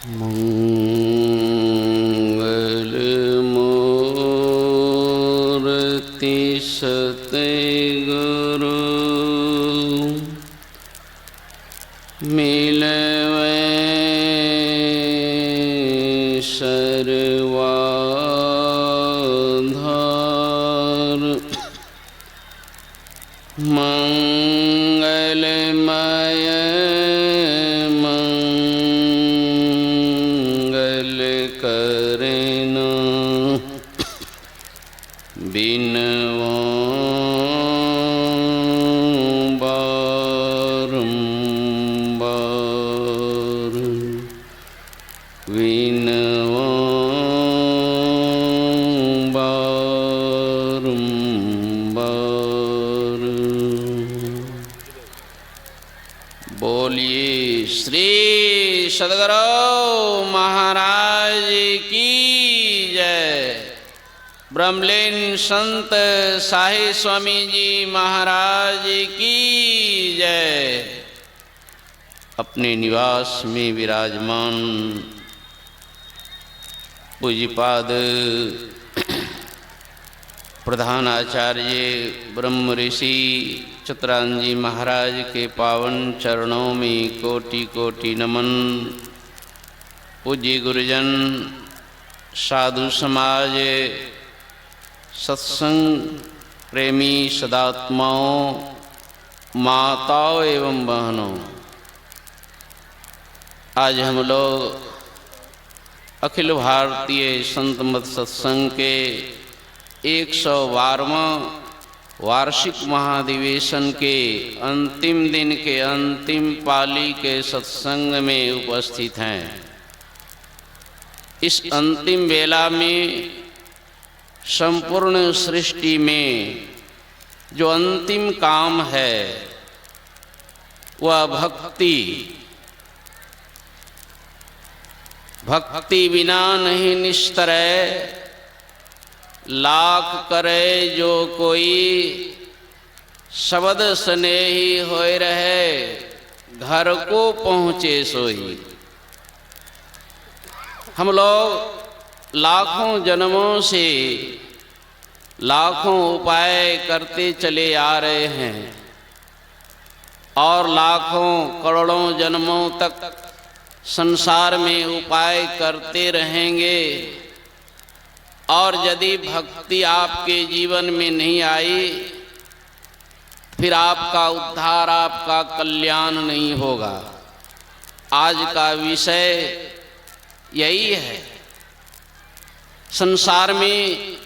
मंगलमूर्ति सतगुरु मिलवे सर्वाधार मंगलमय मंगल करना बिनवा बारंबार विनवा बारंबार। बोलिए श्री सद्गुरु महाराज की जय। ब्रह्मलीन संत साहिब स्वामी जी महाराज की जय। अपने निवास में विराजमान पूज्यपाद प्रधान आचार्य ब्रह्म ऋषि चित्रानंद जी महाराज के पावन चरणों में कोटि कोटि नमन। पूज्य गुरुजन, साधु समाज, सत्संग प्रेमी सदात्माओं, माताओं एवं बहनों, आज हम लोग अखिल भारतीय संत मत सत्संग के 112वां वार्षिक महाधिवेशन के अंतिम दिन के अंतिम पाली के सत्संग में उपस्थित हैं। इस अंतिम वेला में संपूर्ण सृष्टि में जो अंतिम काम है वह भक्ति। भक्ति बिना नहीं निस्तरै, लाख करे जो कोई, शब्द स्नेही होए रहे, घर को पहुँचे सोई। हम लोग लाखों जन्मों से लाखों उपाय करते चले आ रहे हैं और लाखों करोड़ों जन्मों तक संसार में उपाय करते रहेंगे। और यदि भक्ति आपके जीवन में नहीं आई फिर आपका उद्धार, आपका कल्याण नहीं होगा। आज का विषय यही है। संसार में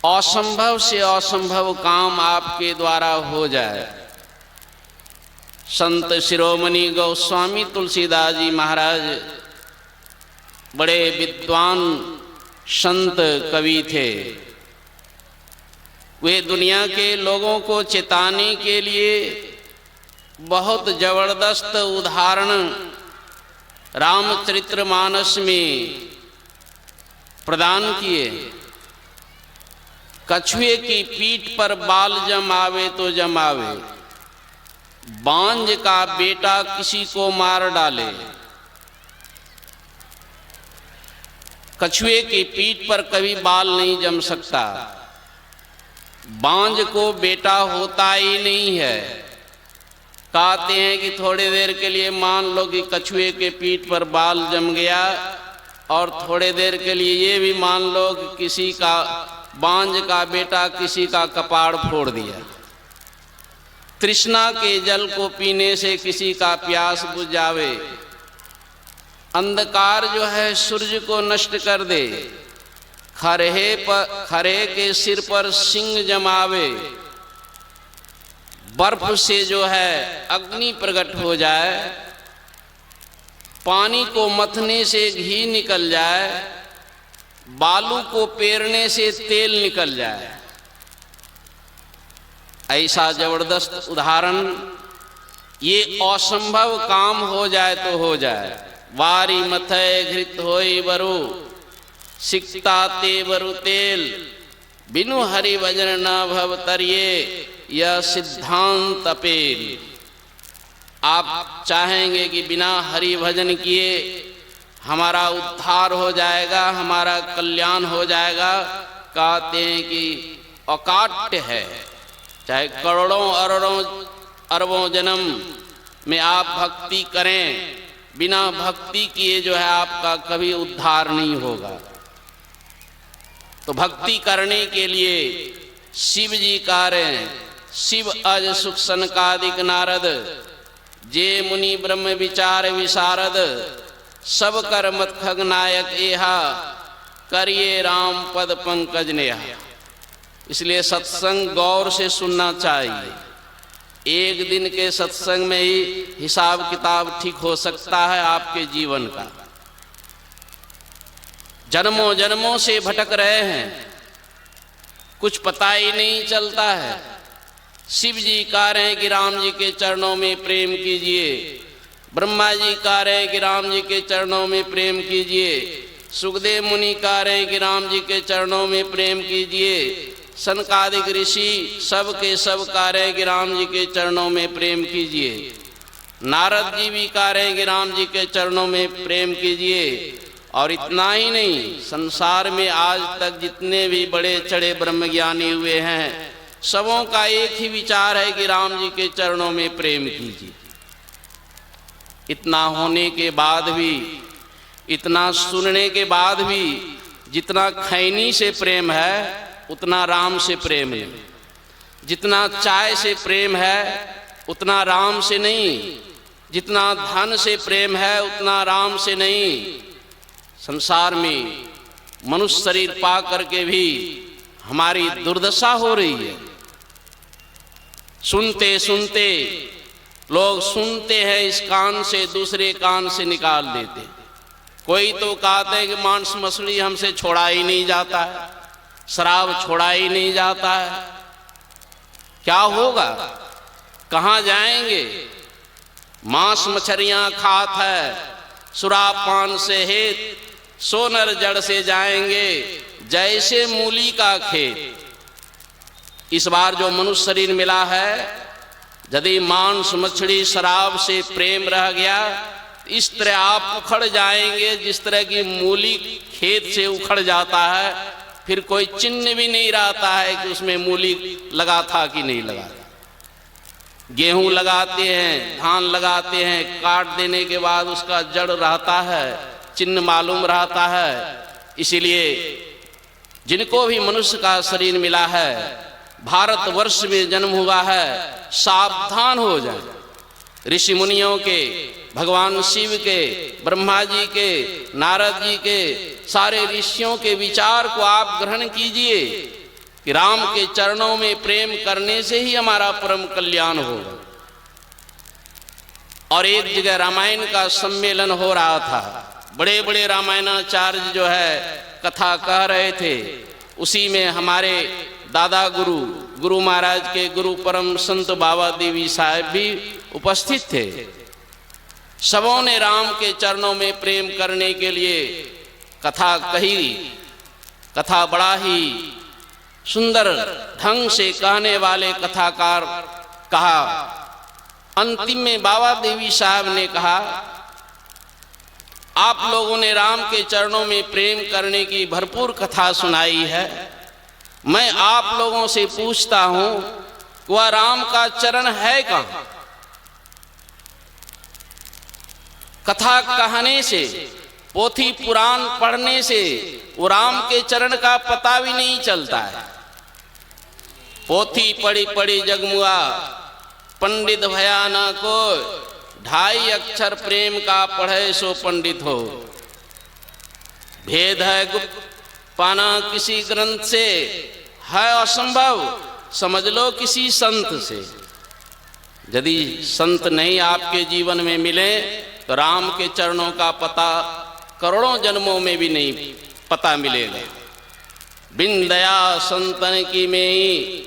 असंभव से असंभव काम आपके द्वारा हो जाए। संत शिरोमणि गोस्वामी तुलसीदास जी महाराज बड़े विद्वान संत कवि थे। वे दुनिया के लोगों को चेताने के लिए बहुत जबरदस्त उदाहरण रामचरितमानस में प्रदान किए। कछुए की पीठ पर बाल जमावे तो जमावे, बांझ का बेटा किसी को मार डाले। कछुए की पीठ पर कभी बाल नहीं जम सकता, बांझ को बेटा होता ही नहीं है। कहते हैं कि थोड़ी देर के लिए मान लो कि कछुए के पीठ पर बाल जम गया और थोड़ी देर के लिए ये भी मान लो कि किसी का बांझ का बेटा किसी का कपाड़ फोड़ दिया। तृष्णा के जल को पीने से किसी का प्यास बुझ जावे, अंधकार जो है सूर्य को नष्ट कर दे, खरे के सिर पर सिंह जमावे, बर्फ से जो है अग्नि प्रकट हो जाए, पानी को मथने से घी निकल जाए, बालू को पेरने से तेल निकल जाए। ऐसा जबरदस्त उदाहरण, ये असंभव काम हो जाए तो हो जाए। वारी मथे घृत होई बरु, सिकता ते बरु तेल, बिनु हरि भजन न भव तरिये, यह सिद्धांत अपेल। आप चाहेंगे कि बिना हरि भजन किए हमारा उद्धार हो जाएगा, हमारा कल्याण हो जाएगा। कहते हैं कि अकाट्य है, चाहे करोड़ों अरबों जन्म में आप भक्ति करें, बिना भक्ति किए जो है आपका कभी उद्धार नहीं होगा। तो भक्ति करने के लिए शिव जी कह रहे हैं, शिव अज सुख सनकादिक नारद, जे मुनि ब्रह्म विचार विशारद, सब कर मत खग नायक एहा, करिए राम पद पंकज नेहा। इसलिए सत्संग गौर से सुनना चाहिए। एक दिन के सत्संग में ही हिसाब किताब ठीक हो सकता है आपके जीवन का। जन्मों जन्मों से भटक रहे हैं, कुछ पता ही नहीं चलता है। शिव जी कह रहे हैं कि राम जी के चरणों में प्रेम कीजिए, ब्रह्मा जी कह रहे हैं कि राम जी के चरणों में प्रेम कीजिए, सुखदेव मुनि कह रहे हैं कि राम जी के चरणों में प्रेम कीजिए, सनकादिक ऋषि सब के सब कह रहे हैं कि राम जी के चरणों में प्रेम कीजिए, नारद जी भी कह रहे हैं कि राम जी के चरणों में प्रेम कीजिए। और इतना ही नहीं, संसार में आज तक जितने भी बड़े चढ़े ब्रह्मज्ञानी हुए हैं, सबों का एक ही विचार है कि राम जी के चरणों में प्रेम कीजिए। इतना होने के बाद भी, इतना सुनने के बाद भी, जितना खैनी से प्रेम है उतना राम से प्रेम नहीं, जितना चाय से प्रेम है उतना राम से नहीं, जितना धन से प्रेम है उतना राम से नहीं। संसार में मनुष्य शरीर पा करके भी हमारी दुर्दशा हो रही है। सुनते सुनते लोग सुनते हैं, इस कान से दूसरे कान से निकाल देते। कोई तो कहते हैं कि मांस मछली हमसे छोड़ा ही नहीं जाता है, शराब छोड़ा ही नहीं जाता है। क्या होगा, कहाँ जाएंगे? मांस मछलियाँ खात है, सुराब पान से हेत, सोनर जड़ से जाएंगे जैसे मूली का खेत। इस बार जो मनुष्य शरीर मिला है, यदि मांस मछली शराब से प्रेम रह गया, इस तरह आप उखड़ जाएंगे जिस तरह की मूली खेत से उखड़ जाता है, फिर कोई चिन्ह भी नहीं रहता है कि उसमें मूली लगा था कि नहीं लगा था। गेहूं लगाते हैं, धान लगाते हैं, काट देने के बाद उसका जड़ रहता है, चिन्ह मालूम रहता है। इसीलिए जिनको भी मनुष्य का शरीर मिला है, भारतवर्ष में जन्म हुआ है, सावधान हो जाए। ऋषि मुनियों के, भगवान शिव के, ब्रह्मा जी के, नारद जी के, सारे ऋषियों के विचार को आप ग्रहण कीजिए कि राम के चरणों में प्रेम करने से ही हमारा परम कल्याण होगा। और एक जगह रामायण का सम्मेलन हो रहा था, बड़े बड़े रामायणाचार्य जो है कथा कह रहे थे। उसी में हमारे दादा गुरु महाराज के गुरु परम संत बाबा देवी साहब भी उपस्थित थे। सबों ने राम के चरणों में प्रेम करने के लिए कथा कही। कथा बड़ा ही सुंदर ढंग से कहने वाले कथाकार कहा। अंतिम में बाबा देवी साहब ने कहा, आप लोगों ने राम के चरणों में प्रेम करने की भरपूर कथा सुनाई है। मैं आप लोगों से पूछता हूं, वह राम का चरण है कहां? कथा कहने से, पोथी पुराण पढ़ने से वो राम के चरण का पता भी नहीं चलता है। पोथी पढ़ी पढ़ी जगमुआ, पंडित भया ना को, 2.5 अक्षर प्रेम का पढ़े सो पंडित हो। भेद है गुप्त पाना किसी ग्रंथ से, है असंभव समझ लो किसी संत से। यदि संत नहीं आपके जीवन में मिले तो राम के चरणों का पता करोड़ों जन्मों में भी नहीं पता मिलेगा। बिन दया संतन की में ही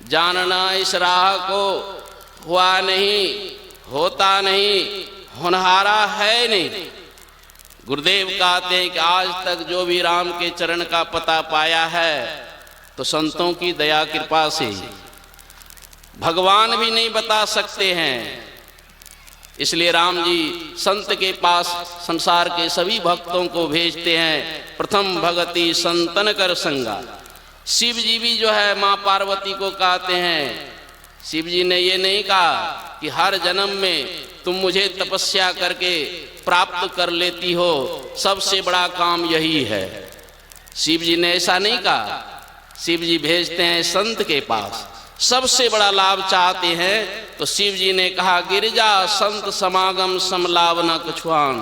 जानना इस राह को, हुआ नहीं होता नहीं, होनहारा है नहीं। गुरुदेव कहते हैं कि आज तक जो भी राम के चरण का पता पाया है तो संतों की दया कृपा से, भगवान भी नहीं बता सकते हैं। इसलिए राम जी संत के पास संसार के सभी भक्तों को भेजते हैं। प्रथम भगति संतन कर संगा। शिव जी भी जो है माँ पार्वती को कहते हैं, शिव जी ने ये नहीं कहा कि हर जन्म में तुम मुझे तपस्या करके प्राप्त कर लेती हो, सबसे बड़ा काम यही है। शिव जी ने ऐसा नहीं कहा। शिव जी भेजते हैं संत के पास, सबसे बड़ा लाभ चाहते हैं। तो शिव जी ने कहा, गिरिजा संत समागम समलाभ न कछुआन।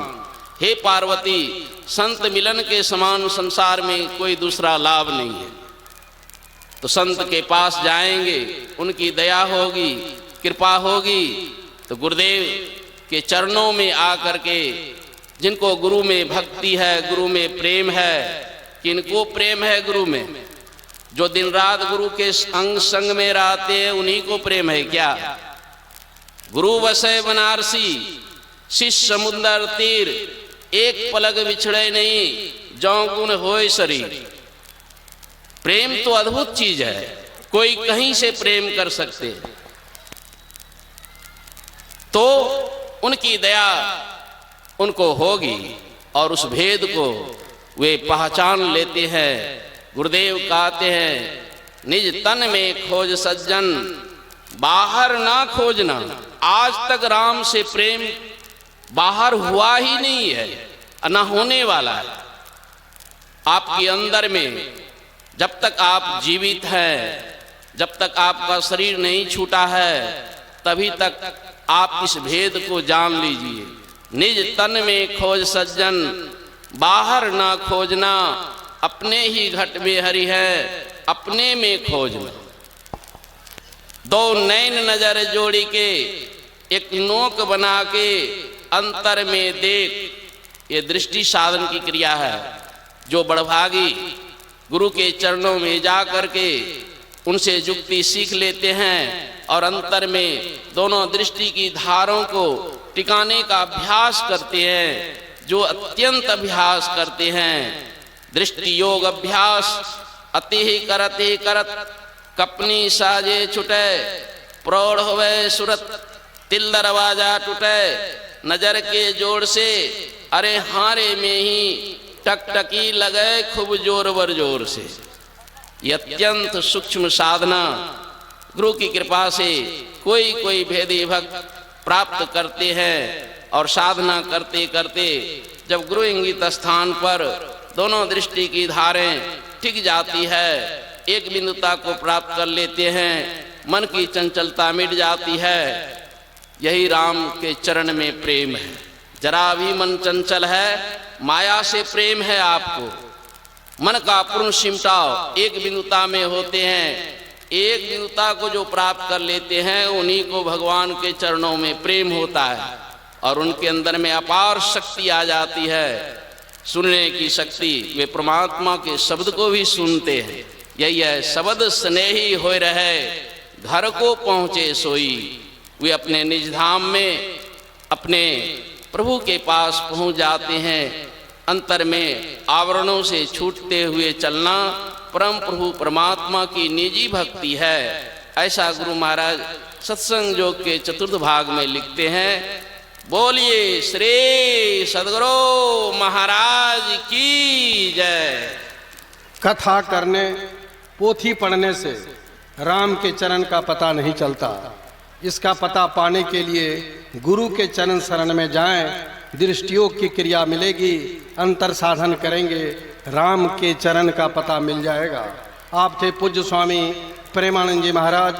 हे पार्वती, संत मिलन के समान संसार में कोई दूसरा लाभ नहीं है। तो संत के पास जाएंगे, उनकी दया होगी, कृपा होगी, तो गुरुदेव के चरणों में आकर के, जिनको गुरु में भक्ति है, गुरु में प्रेम है, किनको प्रेम है गुरु में, जो दिन रात गुरु के अंग संग में रहते हैं, उन्हीं को प्रेम है क्या? गुरु वसै बनारसी, शिष्य समुंदर तीर, एक पलक बिछड़े नहीं, जौ गुण होय शरीर। प्रेम तो अद्भुत चीज है, कोई कहीं से प्रेम कर सकते हैं। तो उनकी दया उनको होगी और उस भेद को वे पहचान लेते हैं। गुरुदेव कहते हैं, निज तन में खोज सज्जन, बाहर ना खोजना। आज तक राम से प्रेम बाहर हुआ ही नहीं है, ना होने वाला है। आपके अंदर में जब तक आप जीवित हैं, जब तक आपका शरीर नहीं छूटा है, तभी तक आप इस भेद को जान लीजिए। निज तन में खोज सज्जन, बाहर ना खोजना। अपने ही घट में हरि है, अपने में खोजना। दो नैन नजर जोड़ी के, एक नोक बना के अंतर में देख। ये दृष्टि साधन की क्रिया है। जो बड़भागी गुरु के चरणों में जा करके उनसे युक्ति सीख लेते हैं और अंतर में दोनों दृष्टि की धारों को टिकाने का अभ्यास करते हैं, जो अत्यंत अभ्यास करते हैं, दृष्टि योग अभ्यास, अति ही करत कपनी साजे छुटे, प्रौढ़ होवे सुरत तिल दरवाजा टूटे। नजर के जोड़ से अरे हारे में ही टकटकी लगे खूब जोर बर जोर से। ये अत्यंत सूक्ष्म साधना गुरु की कृपा से कोई भेदी भक्त प्राप्त करते हैं। और साधना करते करते जब गुरु इंगित स्थान पर दोनों दृष्टि की धारें टिक जाती है, एक बिंदुता को प्राप्त कर लेते हैं, मन की चंचलता मिट जाती है। यही राम के चरण में प्रेम है। जरा भी मन चंचल है, माया से प्रेम है आपको। मन का पूर्ण सिमटाव एक बिंदुता में होते हैं। एक बिंदुता को जो प्राप्त कर लेते हैं, उन्हीं को भगवान के चरणों में प्रेम होता है और उनके अंदर में अपार शक्ति आ जाती है, सुनने की शक्ति। वे परमात्मा के शब्द को भी सुनते हैं। यही है, शब्द स्नेही होय रहे, घर को पहुँचे सोई। वे अपने निज धाम में अपने प्रभु के पास पहुँच जाते हैं। अंतर में आवरणों से छूटते हुए चलना परम प्रभु परमात्मा की निजी भक्ति है। ऐसा गुरु महाराज सत्संग योग के चतुर्थ भाग में लिखते हैं। बोलिए श्री सद्गुरु महाराज की जय। कथा करने, पोथी पढ़ने से राम के चरण का पता नहीं चलता। इसका पता पाने के लिए गुरु के चरण शरण में जाएं, दृष्टियोग की क्रिया मिलेगी, अंतर साधन करेंगे, राम के चरण का पता मिल जाएगा। आप थे पूज्य स्वामी प्रेमानंद जी महाराज,